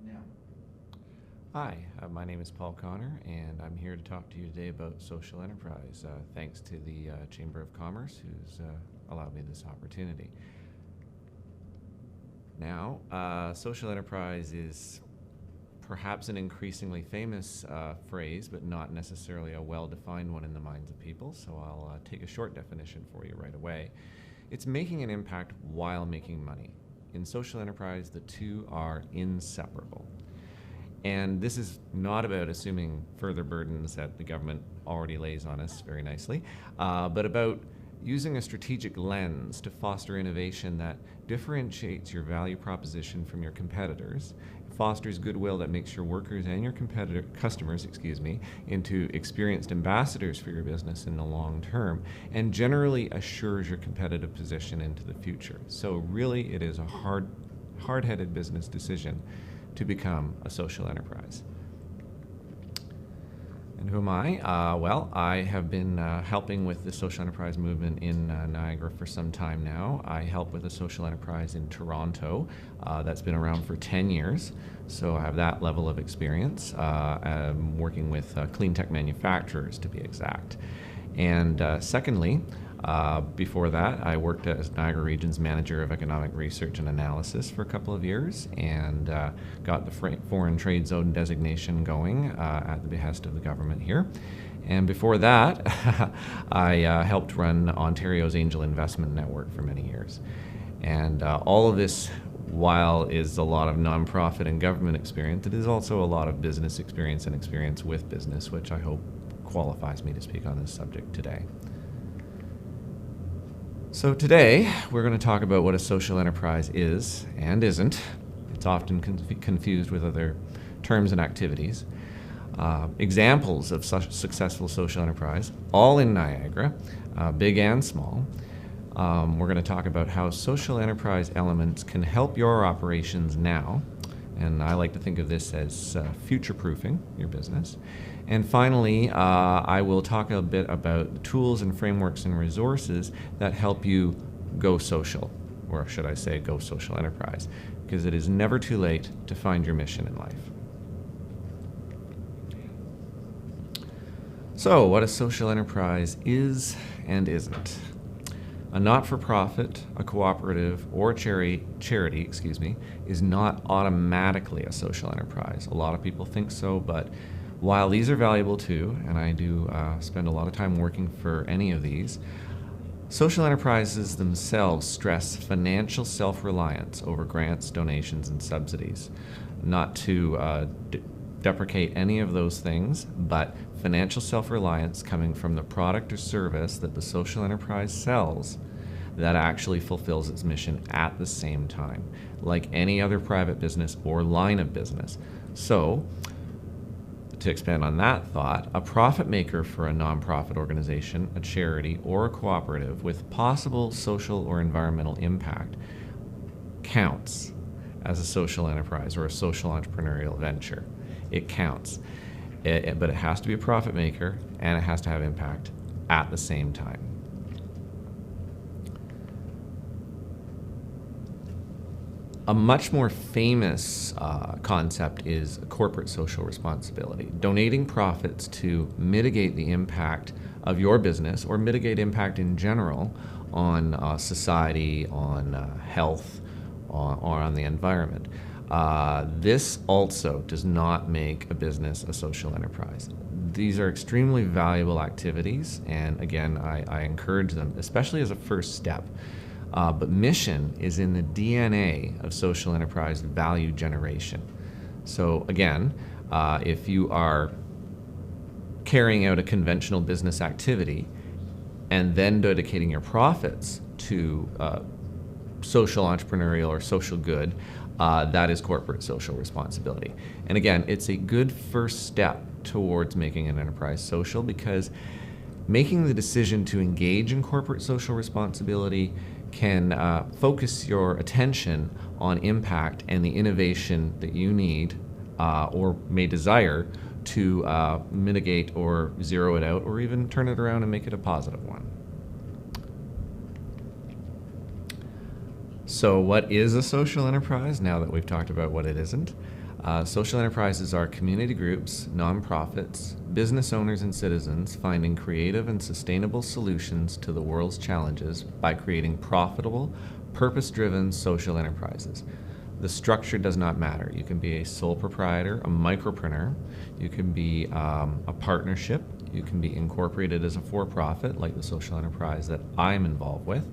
now. Hi, my name is Paul Connor, and I'm here to talk to you today about social enterprise, thanks to the Chamber of Commerce, who's allowed me this opportunity. Now, social enterprise is perhaps an increasingly famous phrase, but not necessarily a well-defined one in the minds of people, so I'll take a short definition for you right away. It's making an impact while making money. In social enterprise, the two are inseparable. And this is not about assuming further burdens that the government already lays on us very nicely, but about using a strategic lens to foster innovation that differentiates your value proposition from your competitors, fosters goodwill that makes your workers and your customers into experienced ambassadors for your business in the long term, and generally assures your competitive position into the future. So really, it is a hard-headed business decision to become a social enterprise. And who am I? Well, I have been helping with the social enterprise movement in Niagara for some time now. I help with a social enterprise in Toronto that's been around for 10 years, so I have that level of experience. I'm working with CleanTech manufacturers, to be exact. And secondly, before that, I worked as Niagara Region's Manager of Economic Research and Analysis for a couple of years, and got the Foreign Trade Zone designation going at the behest of the government here. And before that, I helped run Ontario's Angel Investment Network for many years. And all of this, while is a lot of nonprofit and government experience, it is also a lot of business experience and experience with business, which I hope qualifies me to speak on this subject today. So today, we're going to talk about what a social enterprise is and isn't. It's often confused with other terms and activities. Examples of such successful social enterprise, all in Niagara, big and small. We're going to talk about how social enterprise elements can help your operations now, and I like to think of this as future-proofing your business. And finally, I will talk a bit about the tools and frameworks and resources that help you go social, or should I say go social enterprise, because it is never too late to find your mission in life. So, what a social enterprise is and isn't. A not-for-profit, a cooperative, or a charity, is not automatically a social enterprise. A lot of people think so, but while these are valuable too, and I do spend a lot of time working for any of these, social enterprises themselves stress financial self-reliance over grants, donations, and subsidies. Not to deprecate any of those things, but financial self-reliance coming from the product or service that the social enterprise sells that actually fulfills its mission at the same time, like any other private business or line of business. So, to expand on that thought, a profit maker for a nonprofit organization, a charity, or a cooperative with possible social or environmental impact counts as a social enterprise or a social entrepreneurial venture. It counts. But it has to be a profit maker, and it has to have impact at the same time. A much more famous concept is corporate social responsibility, donating profits to mitigate the impact of your business or mitigate impact in general on society, on health, or on the environment. This also does not make a business a social enterprise. These are extremely valuable activities, and again, I encourage them, especially as a first step. But mission is in the DNA of social enterprise value generation. So again, if you are carrying out a conventional business activity and then dedicating your profits to social entrepreneurial or social good, that is corporate social responsibility. And again, it's a good first step towards making an enterprise social, because making the decision to engage in corporate social responsibility can focus your attention on impact and the innovation that you need or may desire to mitigate or zero it out, or even turn it around and make it a positive one. So what is a social enterprise, now that we've talked about what it isn't? Social enterprises are community groups, nonprofits, business owners, and citizens finding creative and sustainable solutions to the world's challenges by creating profitable, purpose-driven social enterprises. The structure does not matter. You can be a sole proprietor, a micropreneur, you can be a partnership, you can be incorporated as a for-profit, like the social enterprise that I'm involved with,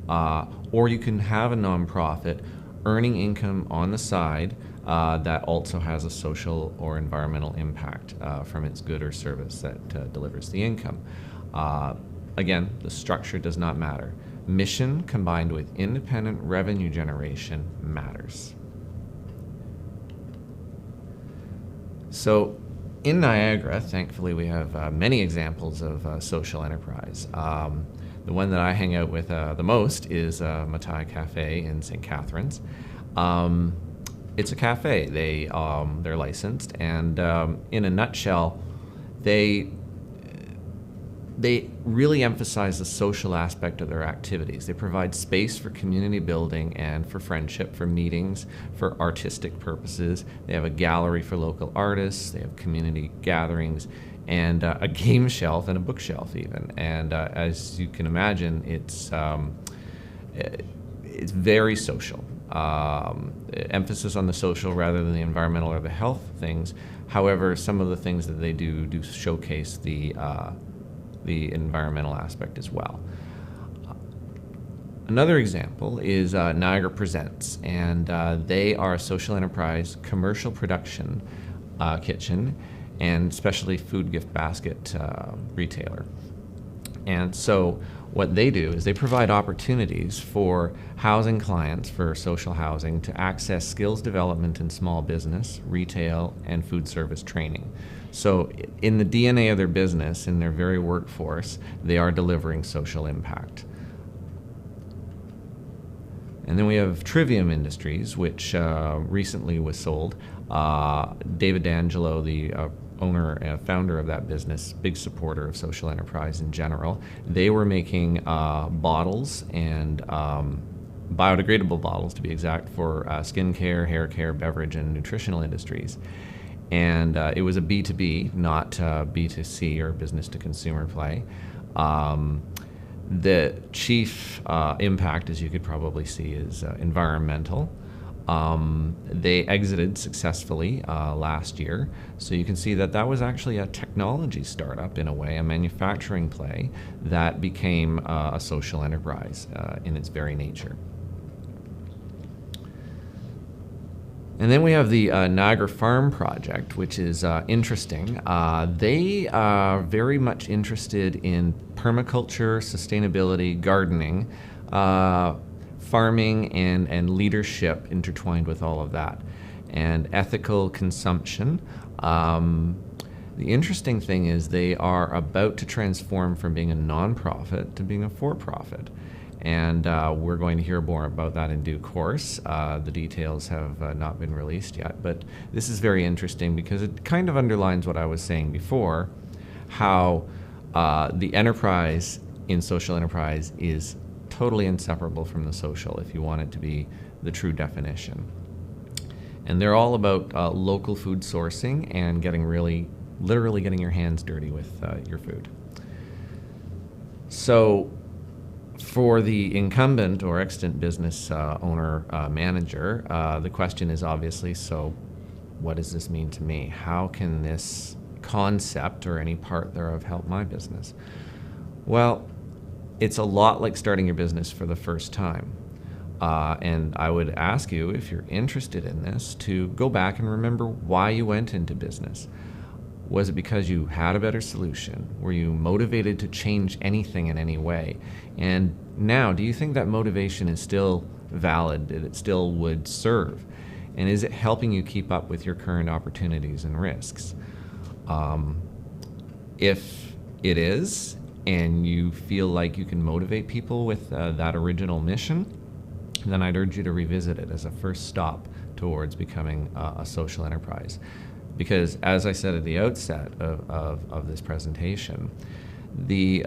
or you can have a nonprofit earning income on the side that also has a social or environmental impact from its good or service that delivers the income. Again, the structure does not matter. Mission combined with independent revenue generation matters. So in Niagara, thankfully, we have many examples of social enterprise. The one that I hang out with the most is Matai Cafe in St. Catharines. It's a cafe. They're licensed, and in a nutshell, they really emphasize the social aspect of their activities. They provide space for community building and for friendship, for meetings, for artistic purposes. They have a gallery for local artists. They have community gatherings, and a game shelf and a bookshelf even. And as you can imagine, it's very social. Emphasis on the social rather than the environmental or the health things. However, some of the things that they do showcase the environmental aspect as well. Another example is Niagara Presents, and they are a social enterprise commercial production kitchen and specialty food gift basket retailer. And so what they do is they provide opportunities for housing clients for social housing to access skills development in small business, retail, and food service training. So in the DNA of their business, in their very workforce, they are delivering social impact. And then we have Trivium Industries, which recently was sold. David D'Angelo, the owner and founder of that business, big supporter of social enterprise in general. They were making bottles and biodegradable bottles, to be exact, for skincare, hair care, beverage, and nutritional industries. And it was a B2B, not B2C or business to consumer play. The chief impact, as you could probably see, is environmental. They exited successfully last year, so you can see that was actually a technology startup in a way, a manufacturing play that became a social enterprise in its very nature. And then we have the Niagara Farm project, which is interesting. They are very much interested in permaculture, sustainability, gardening, farming, and leadership intertwined with all of that, and ethical consumption. The interesting thing is they are about to transform from being a nonprofit to being a for-profit. And we're going to hear more about that in due course. The details have not been released yet, but this is very interesting because it kind of underlines what I was saying before, how the enterprise in social enterprise is totally inseparable from the social, if you want it to be the true definition. And they're all about local food sourcing and literally getting your hands dirty with your food. So for the incumbent or extant business owner manager, the question is obviously, so what does this mean to me? How can this concept or any part thereof help my business? Well, it's a lot like starting your business for the first time. And I would ask you, if you're interested in this, to go back and remember why you went into business. Was it because you had a better solution? Were you motivated to change anything in any way? And now, do you think that motivation is still valid, that it still would serve? And is it helping you keep up with your current opportunities and risks? If it is, and you feel like you can motivate people with that original mission, then I'd urge you to revisit it as a first stop towards becoming a social enterprise. Because as I said at the outset of this presentation, the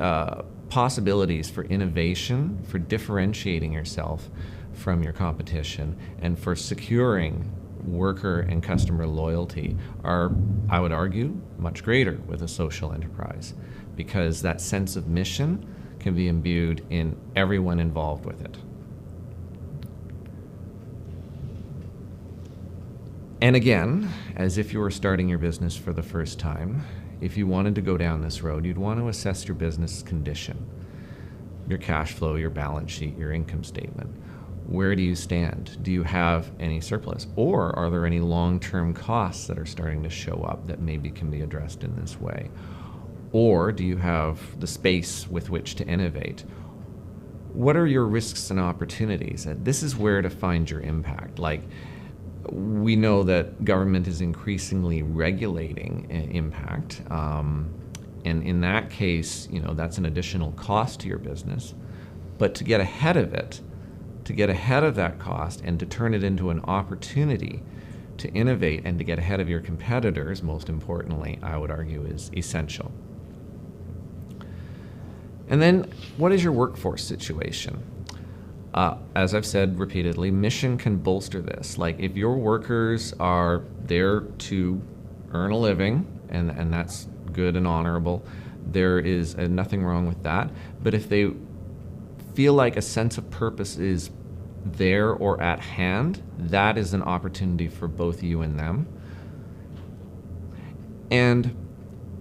possibilities for innovation, for differentiating yourself from your competition, and for securing worker and customer loyalty are, I would argue, much greater with a social enterprise, because that sense of mission can be imbued in everyone involved with it. And again, as if you were starting your business for the first time, if you wanted to go down this road, you'd want to assess your business condition, your cash flow, your balance sheet, your income statement. Where do you stand? Do you have any surplus? Or are there any long-term costs that are starting to show up that maybe can be addressed in this way? Or do you have the space with which to innovate? What are your risks and opportunities? And this is where to find your impact. Like, we know that government is increasingly regulating impact. And in that case, that's an additional cost to your business. But to get ahead of it, to get ahead of that cost and to turn it into an opportunity to innovate and to get ahead of your competitors, most importantly, I would argue, is essential. And then, what is your workforce situation? As I've said repeatedly, mission can bolster this. Like, if your workers are there to earn a living, and that's good and honorable, there is nothing wrong with that. But if they feel like a sense of purpose is there or at hand, that is an opportunity for both you and them. And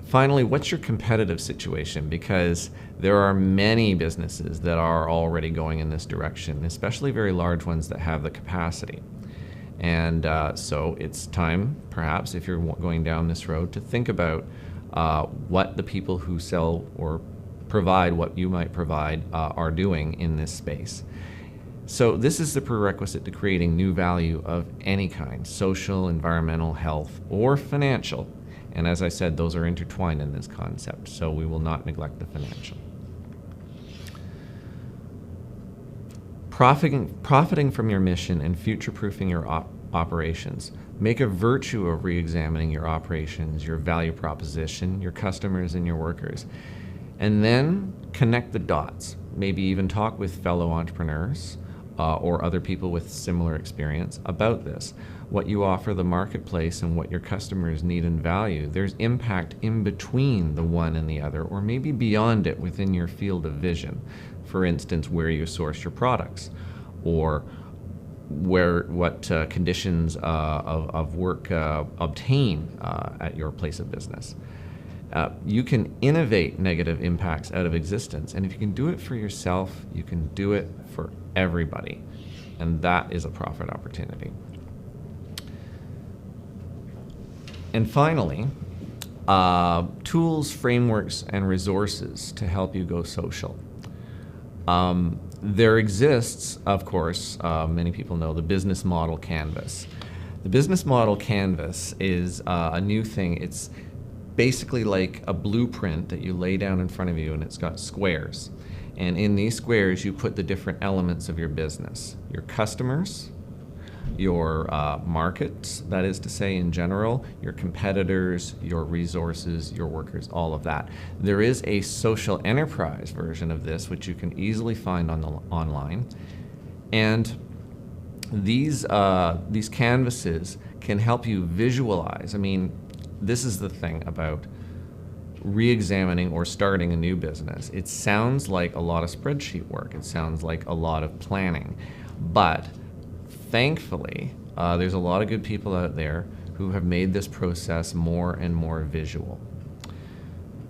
finally, what's your competitive situation? Because there are many businesses that are already going in this direction, especially very large ones that have the capacity. And so it's time, perhaps, if you're going down this road, to think about what the people who sell or provide what you might provide are doing in this space. So this is the prerequisite to creating new value of any kind: social, environmental, health, or financial. And as I said, those are intertwined in this concept, so we will not neglect the financial. Profiting from your mission and future-proofing your operations. Make a virtue of re-examining your operations, your value proposition, your customers, and your workers. And then connect the dots. Maybe even talk with fellow entrepreneurs or other people with similar experience about this. What you offer the marketplace and what your customers need and value. There's impact in between the one and the other, or maybe beyond it within your field of vision. For instance, where you source your products, or what conditions of work obtain at your place of business. You can innovate negative impacts out of existence, and if you can do it for yourself, you can do it for everybody, and that is a profit opportunity. And finally, tools, frameworks, and resources to help you go social. There exists, of course, many people know, the business model canvas. The business model canvas is a new thing. It's basically like a blueprint that you lay down in front of you, and it's got squares. And in these squares, you put the different elements of your business: your customers, your markets, that is to say, in general, your competitors, your resources, your workers, all of that. There is a social enterprise version of this, which you can easily find online. And these canvases can help you visualize. I mean, this is the thing about re-examining or starting a new business. It sounds like a lot of spreadsheet work. It sounds like a lot of planning. But thankfully, there's a lot of good people out there who have made this process more and more visual.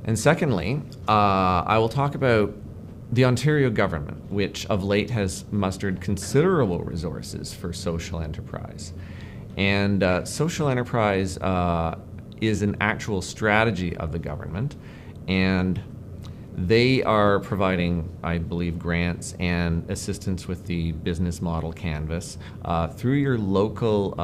And secondly, I will talk about the Ontario government, which of late has mustered considerable resources for social enterprise. And social enterprise is an actual strategy of the government, and they are providing, I believe, grants and assistance with the business model canvas through your local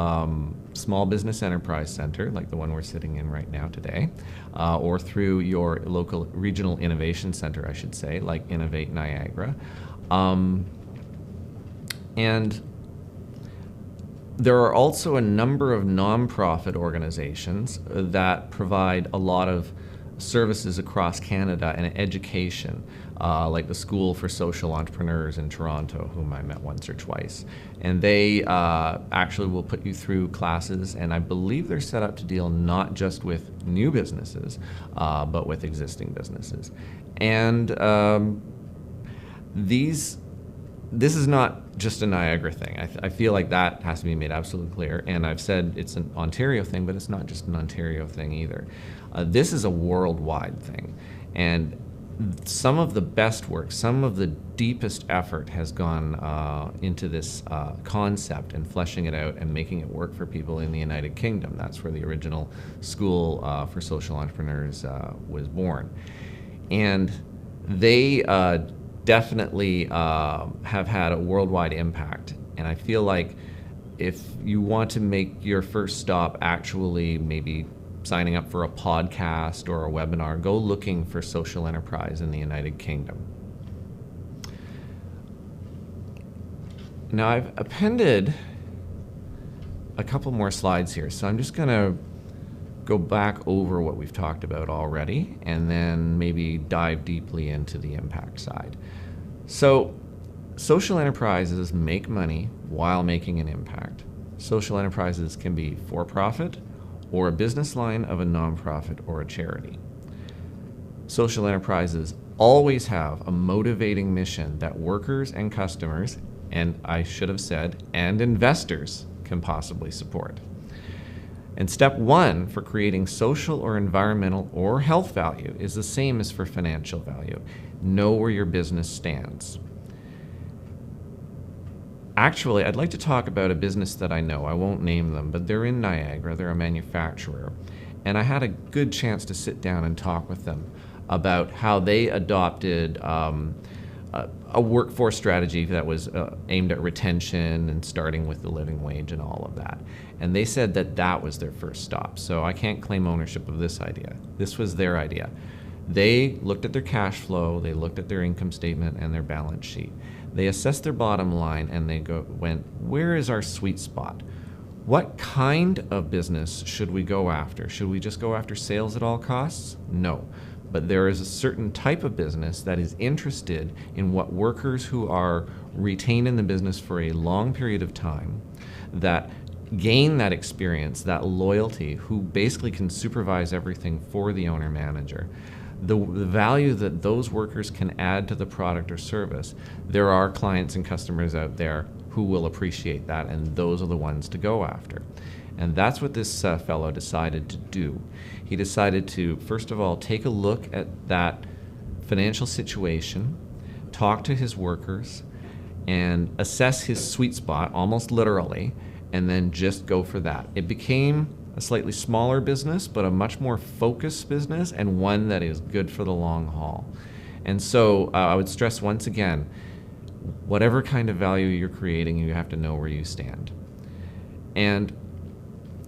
small business enterprise center, like the one we're sitting in right now today, or through your local regional innovation center, I should say, like Innovate Niagara. And there are also a number of nonprofit organizations that provide a lot of services across Canada and education, like the School for Social Entrepreneurs in Toronto, whom I met once or twice. And they actually will put you through classes, and I believe they're set up to deal not just with new businesses, but with existing businesses. And this is not just a Niagara thing. I feel like that has to be made absolutely clear. And I've said it's an Ontario thing, but it's not just an Ontario thing either. This is a worldwide thing. And some of the best work, some of the deepest effort has gone into this concept and fleshing it out and making it work for people in the United Kingdom. That's where the original School for Social Entrepreneurs was born. And they definitely have had a worldwide impact. And I feel like if you want to make your first stop actually maybe signing up for a podcast or a webinar, go looking for Social Enterprise in the United Kingdom. Now I've appended a couple more slides here, so I'm just going to go back over what we've talked about already and then maybe dive deeply into the impact side. So social enterprises make money while making an impact. Social enterprises can be for-profit or a business line of a nonprofit or a charity. Social enterprises always have a motivating mission that workers and customers, and I should have said, and investors can possibly support. And step one for creating social or environmental or health value is the same as for financial value. Know where your business stands. Actually, I'd like to talk about a business that I know. I won't name them, but they're in Niagara. They're a manufacturer. And I had a good chance to sit down and talk with them about how they adopted a workforce strategy that was aimed at retention and starting with the living wage and all of that. And they said that that was their first stop. So I can't claim ownership of this idea. This was their idea. They looked at their cash flow, they looked at their income statement and their balance sheet. They assessed their bottom line and they went, where is our sweet spot? What kind of business should we go after? Should we just go after sales at all costs? No. But there is a certain type of business that is interested in what workers who are retained in the business for a long period of time, that gain that experience, that loyalty, who basically can supervise everything for the owner-manager. The value that those workers can add to the product or service, there are clients and customers out there who will appreciate that, and those are the ones to go after. And that's what this fellow decided to do. He decided to, first of all, take a look at that financial situation, talk to his workers, and assess his sweet spot, almost literally, and then just go for that. It became a slightly smaller business, but a much more focused business, and one that is good for the long haul. And so I would stress once again, whatever kind of value you're creating, you have to know where you stand. And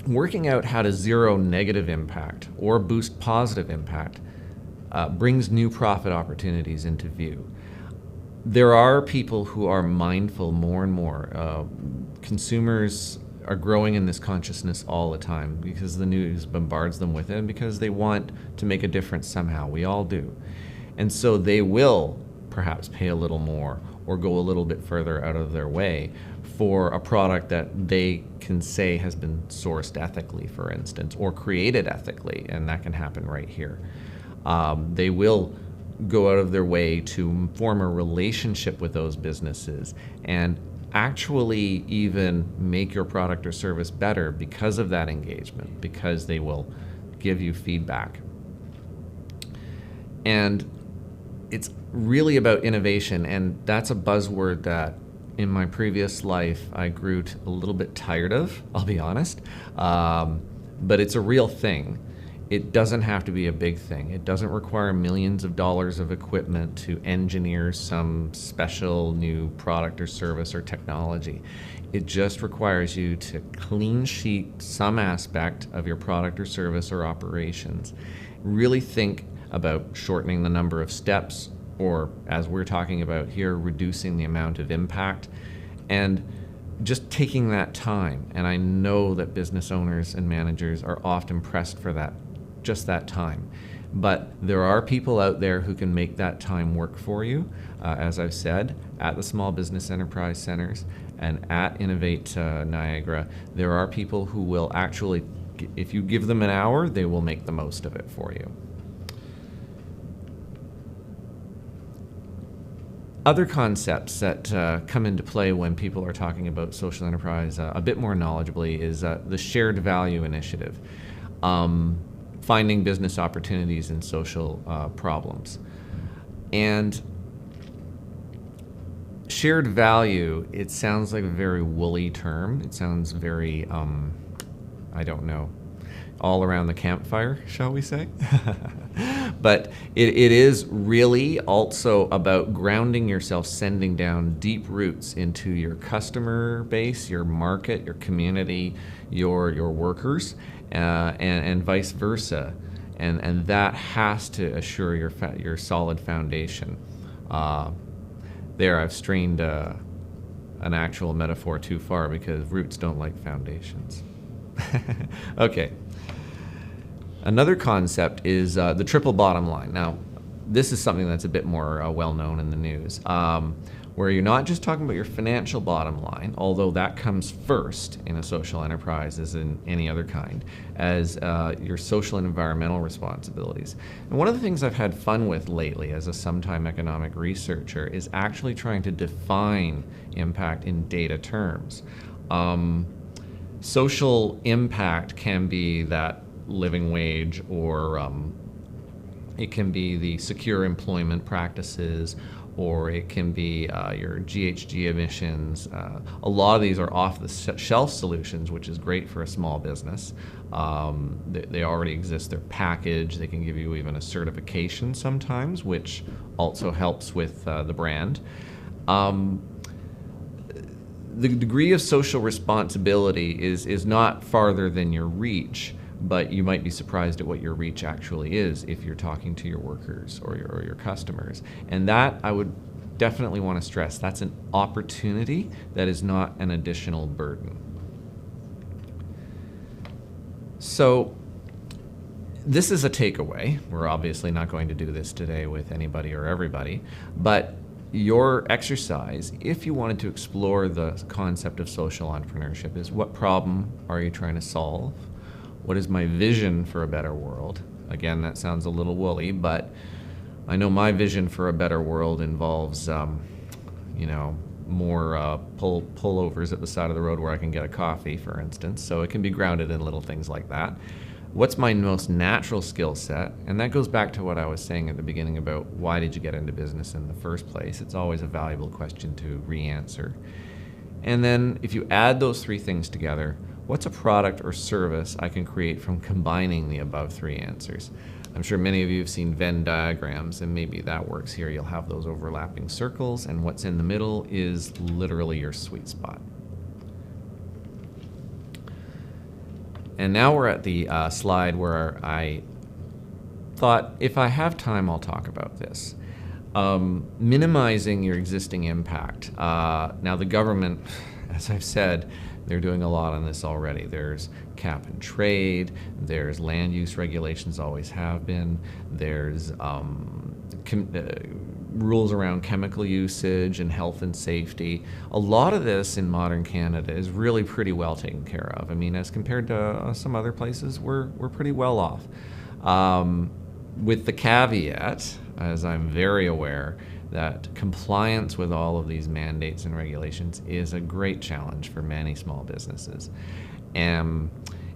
working out how to zero negative impact or boost positive impact brings new profit opportunities into view. There are people who are mindful more and more. Consumers are growing in this consciousness all the time because the news bombards them with it and because they want to make a difference somehow. We all do. And so they will perhaps pay a little more or go a little bit further out of their way for a product that they can say has been sourced ethically, for instance, or created ethically, and that can happen right here. They will go out of their way to form a relationship with those businesses and actually even make your product or service better because of that engagement, because they will give you feedback. And it's really about innovation, and that's a buzzword that in my previous life I grew a little bit tired of, I'll be honest, but it's a real thing. It doesn't have to be a big thing. It doesn't require millions of dollars of equipment to engineer some special new product or service or technology. It just requires you to clean sheet some aspect of your product or service or operations. Really think about shortening the number of steps, or as we're talking about here, reducing the amount of impact, and just taking that time. And I know that business owners and managers are often pressed for that, just that time. But there are people out there who can make that time work for you, as I've said, at the Small Business Enterprise Centers and at Innovate Niagara. There are people who will actually, if you give them an hour, they will make the most of it for you. Other concepts that come into play when people are talking about social enterprise a bit more knowledgeably is the shared value initiative. Finding business opportunities in social problems. And shared value, it sounds like a very woolly term. It sounds very, I don't know, all around the campfire, shall we say? But it is really also about grounding yourself, sending down deep roots into your customer base, your market, your community, your workers, and vice versa. And that has to assure your solid foundation. There, I've strained an actual metaphor too far because roots don't like foundations. Okay. Another concept is the triple bottom line. Now, this is something that's a bit more well-known in the news, where you're not just talking about your financial bottom line, although that comes first in a social enterprise as in any other kind, as your social and environmental responsibilities. And one of the things I've had fun with lately as a sometime economic researcher is actually trying to define impact in data terms. Social impact can be that living wage, or it can be the secure employment practices, or it can be your GHG emissions. A lot of these are off-the-shelf solutions, which is great for a small business. They already exist, they're packaged, they can give you even a certification sometimes, which also helps with the brand. The degree of social responsibility is not farther than your reach, but you might be surprised at what your reach actually is if you're talking to your workers or your customers. And that, I would definitely want to stress, that's an opportunity, that is not an additional burden. So this is a takeaway. We're obviously not going to do this today with anybody or everybody, but your exercise, if you wanted to explore the concept of social entrepreneurship, is what problem are you trying to solve? What is my vision for a better world? Again, that sounds a little woolly, but I know my vision for a better world involves, more pullovers at the side of the road where I can get a coffee, for instance. So it can be grounded in little things like that. What's my most natural skill set? And that goes back to what I was saying at the beginning about why did you get into business in the first place? It's always a valuable question to re-answer. And then if you add those three things together, what's a product or service I can create from combining the above three answers? I'm sure many of you have seen Venn diagrams, and maybe that works here. You'll have those overlapping circles, and what's in the middle is literally your sweet spot. And now we're at the slide where I thought, if I have time, I'll talk about this. Minimizing your existing impact. Now the government, as I've said, they're doing a lot on this already. There's cap and trade, there's land use regulations, always have been, there's rules around chemical usage and health and safety. A lot of this in modern Canada is really pretty well taken care of. I mean, as compared to some other places, we're pretty well off. With the caveat, as I'm very aware, that compliance with all of these mandates and regulations is a great challenge for many small businesses. And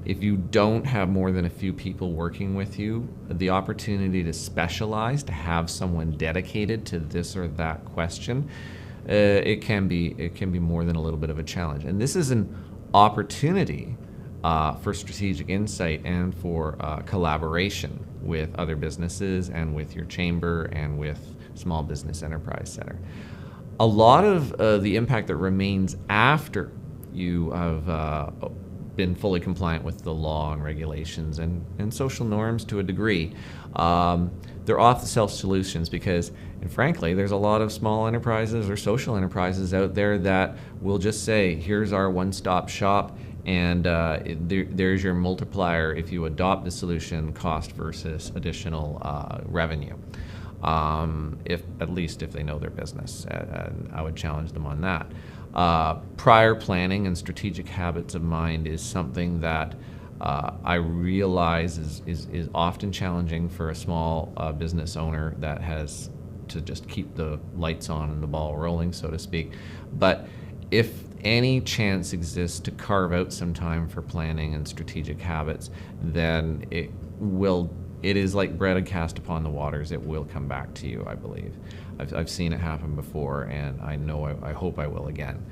if you don't have more than a few people working with you, the opportunity to specialize, to have someone dedicated to this or that question, it can be more than a little bit of a challenge. And this is an opportunity for strategic insight and for collaboration with other businesses and with your chamber and with Small Business Enterprise Center. A lot of the impact that remains after you have been fully compliant with the law and regulations and social norms to a degree, they're off-the-shelf solutions because, and frankly, there's a lot of small enterprises or social enterprises out there that will just say, here's our one-stop shop, And there's your multiplier if you adopt the solution, cost versus additional revenue. If at least if they know their business, I would challenge them on that. Prior planning and strategic habits of mind is something that I realize is often challenging for a small business owner that has to just keep the lights on and the ball rolling, so to speak. But if any chance exists to carve out some time for planning and strategic habits, then it is like bread cast upon the waters. It will come back to you, I believe. I've seen it happen before, and I hope I will again.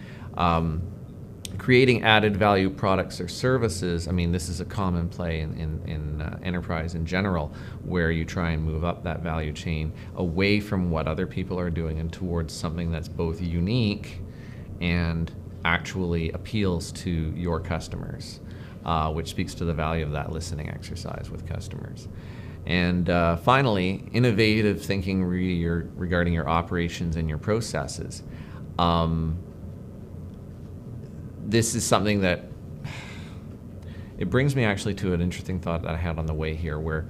Creating added value products or services, I mean, this is a common play in enterprise in general, where you try and move up that value chain away from what other people are doing and towards something that's both unique and actually appeals to your customers, which speaks to the value of that listening exercise with customers. And finally, innovative thinking regarding your operations and your processes. This is something that, it brings me actually to an interesting thought that I had on the way here, where,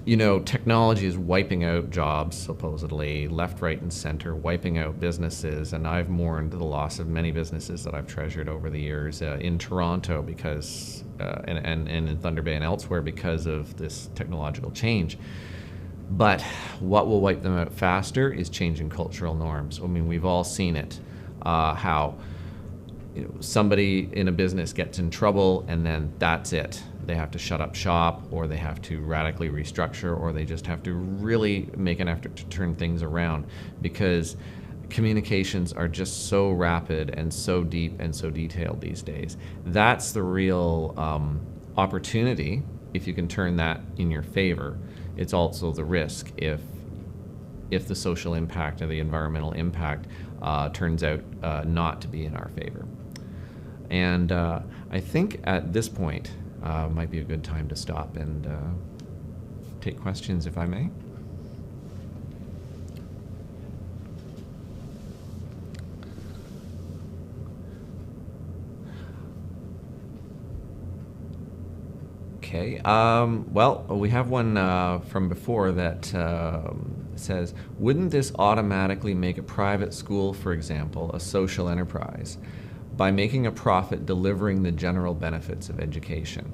technology is wiping out jobs, supposedly, left, right, and center, wiping out businesses. And I've mourned the loss of many businesses that I've treasured over the years in Toronto because, and in Thunder Bay and elsewhere because of this technological change. But what will wipe them out faster is changing cultural norms. I mean, we've all seen it, how somebody in a business gets in trouble and then that's it. They have to shut up shop, or they have to radically restructure, or they just have to really make an effort to turn things around, because communications are just so rapid and so deep and so detailed these days. That's the real opportunity if you can turn that in your favor. It's also the risk if the social impact or the environmental impact turns out not to be in our favor. And I think at this point might be a good time to stop and take questions, if I may. Okay, well, we have one from before that says, wouldn't this automatically make a private school, for example, a social enterprise, by making a profit delivering the general benefits of education?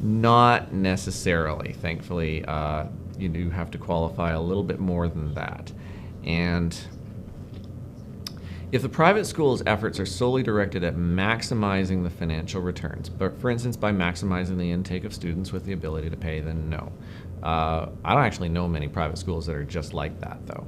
Not necessarily. Thankfully, you do have to qualify a little bit more than that. And if the private school's efforts are solely directed at maximizing the financial returns, but for instance, by maximizing the intake of students with the ability to pay, then no. I don't actually know many private schools that are just like that, though.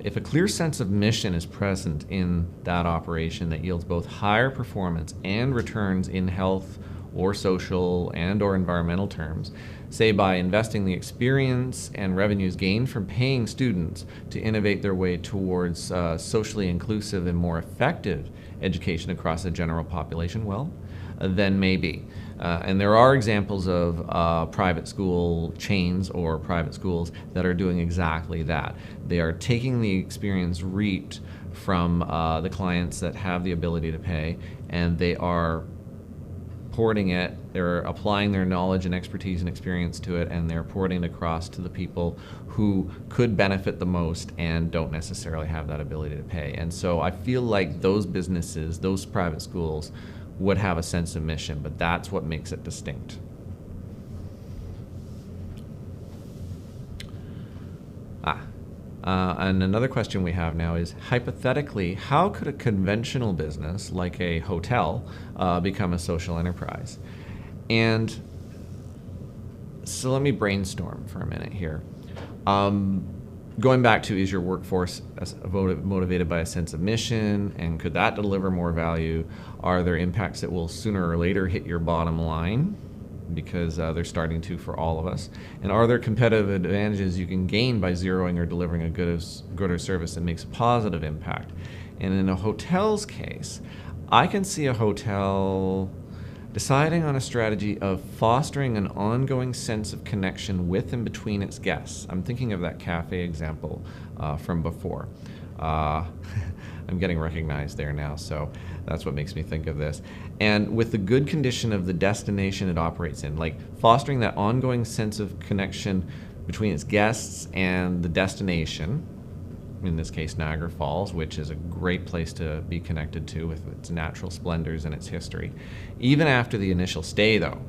If a clear sense of mission is present in that operation that yields both higher performance and returns in health or social and or environmental terms, say by investing the experience and revenues gained from paying students to innovate their way towards socially inclusive and more effective education across the general population, well, then maybe. And there are examples of private school chains or private schools that are doing exactly that. They are taking the experience reaped from the clients that have the ability to pay, and they are porting it, they're applying their knowledge and expertise and experience to it, and they're porting it across to the people who could benefit the most and don't necessarily have that ability to pay. And so I feel like those businesses, those private schools, would have a sense of mission, but that's what makes it distinct. And another question we have now is, hypothetically, how could a conventional business like a hotel become a social enterprise? And so let me brainstorm for a minute here. Going back to, is your workforce motivated by a sense of mission, and could that deliver more value? Are there impacts that will sooner or later hit your bottom line? Because they're starting to for all of us. And are there competitive advantages you can gain by zeroing or delivering a good or service that makes a positive impact? And in a hotel's case, I can see a hotel deciding on a strategy of fostering an ongoing sense of connection with and between its guests. I'm thinking of that cafe example from before. I'm getting recognized there now, so That's what makes me think of this. And with the good condition of the destination it operates in, like fostering that ongoing sense of connection between its guests and the destination, in this case Niagara Falls, which is a great place to be connected to with its natural splendors and its history. Even after the initial stay though,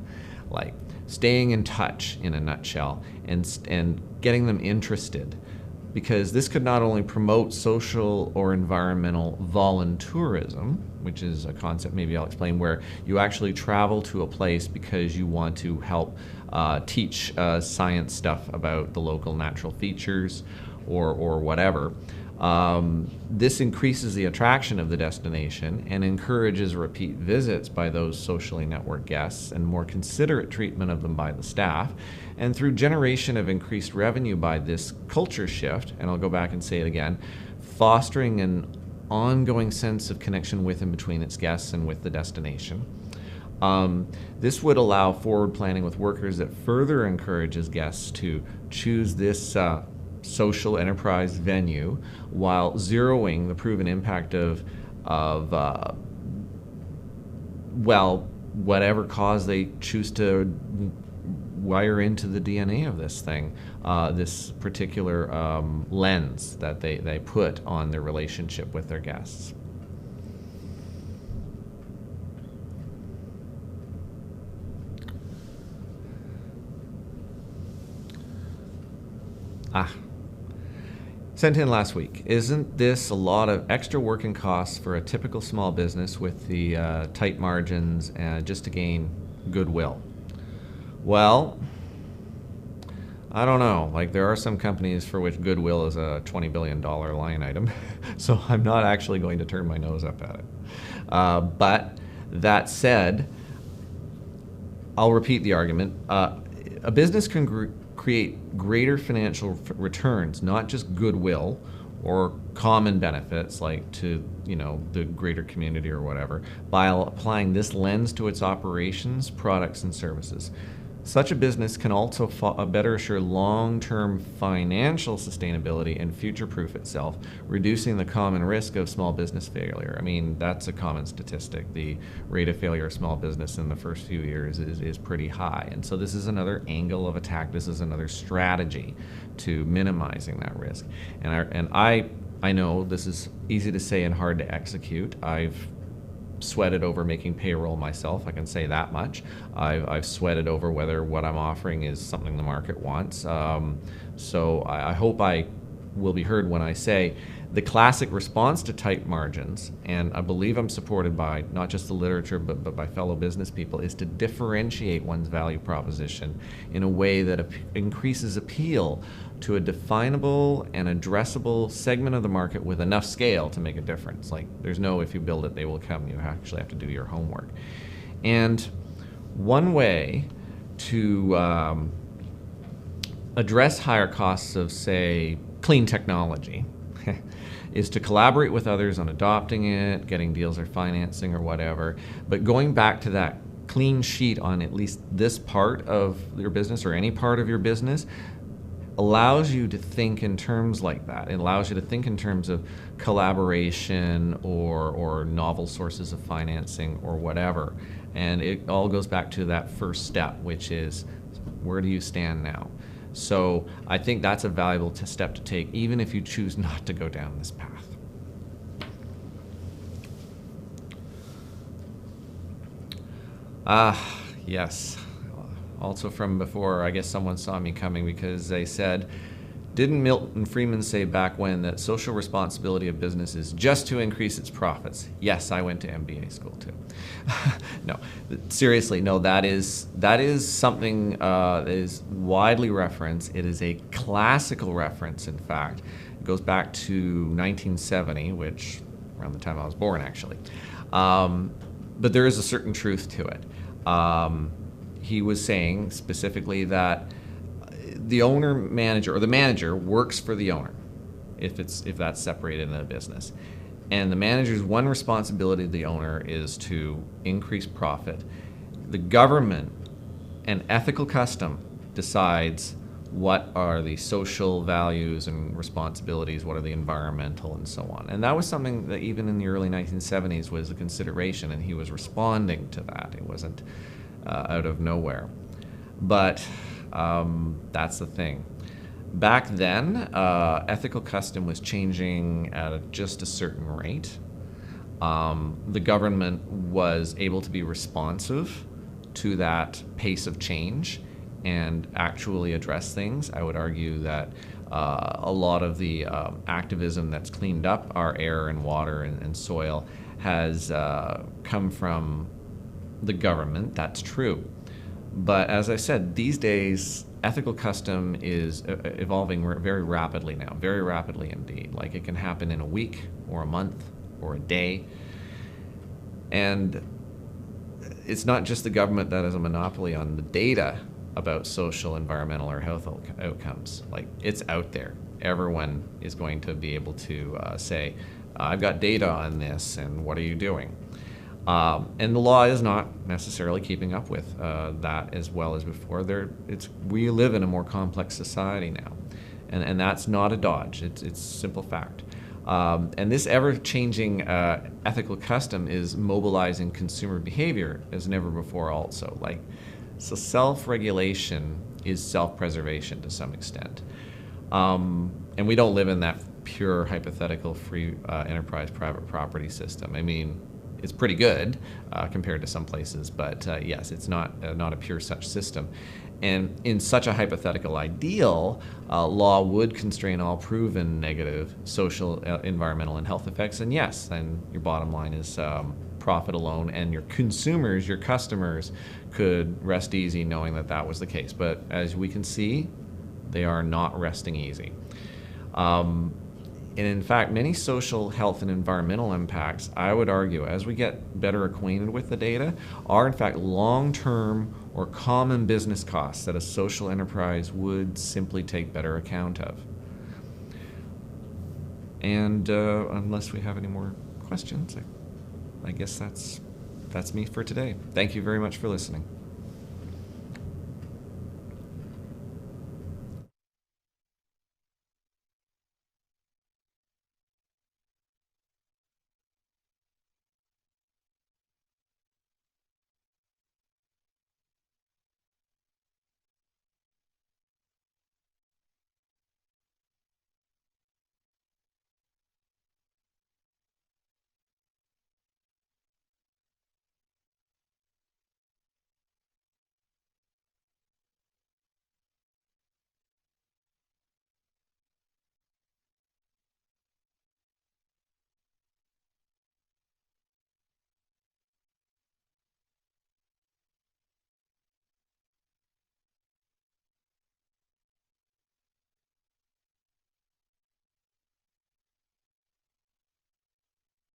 like staying in touch in a nutshell and getting them interested, because this could not only promote social or environmental voluntourism, which is a concept maybe I'll explain, where you actually travel to a place because you want to help teach science stuff about the local natural features or whatever. This increases the attraction of the destination and encourages repeat visits by those socially networked guests and more considerate treatment of them by the staff. And through generation of increased revenue by this culture shift, and I'll go back and say it again, fostering an ongoing sense of connection with and between its guests and with the destination. This would allow forward planning with workers that further encourages guests to choose this social enterprise venue while zeroing the proven impact of whatever cause they choose to wire into the DNA of this thing, this particular lens that they put on their relationship with their guests. Sent in last week. Isn't this a lot of extra working costs for a typical small business with the tight margins just to gain goodwill? Well, I don't know. Like, there are some companies for which goodwill is a $20 billion line item, so I'm not actually going to turn my nose up at it. But that said, I'll repeat the argument. A business can create greater financial returns, not just goodwill or common benefits like to the greater community or whatever, by applying this lens to its operations, products, and services. Such a business can also better assure long-term financial sustainability and future-proof itself, reducing the common risk of small business failure. I mean, that's a common statistic. The rate of failure of small business in the first few years is pretty high. And so this is another angle of attack. This is another strategy to minimizing that risk. And I know this is easy to say and hard to execute. I've sweated over making payroll myself, I can say that much. I've sweated over whether what I'm offering is something the market wants. So I hope I will be heard when I say the classic response to tight margins, and I believe I'm supported by not just the literature but by fellow business people, is to differentiate one's value proposition in a way that increases appeal to a definable and addressable segment of the market with enough scale to make a difference. Like, there's no if you build it, they will come. You actually have to do your homework. And one way to address higher costs of, say, clean technology is to collaborate with others on adopting it, getting deals or financing or whatever. But going back to that clean sheet on at least this part of your business or any part of your business allows you to think in terms like that. It allows you to think in terms of collaboration or novel sources of financing or whatever. And it all goes back to that first step, which is, where do you stand now? So I think that's a valuable step to take, even if you choose not to go down this path. Yes. Also from before, I guess someone saw me coming because they said, didn't Milton Friedman say back when that social responsibility of business is just to increase its profits? Yes, I went to MBA school too. No, seriously, no, that is something that is widely referenced. It is a classical reference, in fact. It goes back to 1970, which around the time I was born, actually. But there is a certain truth to it. He was saying specifically that the owner manager or the manager works for the owner if that's separated in a business. And the manager's one responsibility of the owner is to increase profit. The government and ethical custom decides what are the social values and responsibilities, what are the environmental, and so on. And that was something that even in the early 1970s was a consideration, and he was responding to that. It wasn't out of nowhere. But that's the thing. Back then, ethical custom was changing at just a certain rate. The government was able to be responsive to that pace of change and actually address things. I would argue that a lot of the activism that's cleaned up our air and water and soil has come from the government. That's true. But as I said, these days, ethical custom is evolving very rapidly now, very rapidly indeed. Like, it can happen in a week or a month or a day. And it's not just the government that has a monopoly on the data about social, environmental, or health outcomes. Like, it's out there. Everyone is going to be able to say, I've got data on this, and what are you doing? And the law is not necessarily keeping up with that as well as before. We live in a more complex society now, and that's not a dodge. It's simple fact. And this ever-changing ethical custom is mobilizing consumer behavior as never before also. So self-regulation is self-preservation to some extent. And we don't live in that pure hypothetical free enterprise private property system. I mean, it's pretty good compared to some places, but yes, it's not a pure such system. And in such a hypothetical ideal, law would constrain all proven negative social, environmental, and health effects. And yes, then your bottom line is profit alone, and your consumers, your customers, could rest easy knowing that that was the case. But as we can see, they are not resting easy. And in fact, many social, health, and environmental impacts, I would argue, as we get better acquainted with the data, are in fact long-term or common business costs that a social enterprise would simply take better account of. And unless we have any more questions, I guess that's me for today. Thank you very much for listening.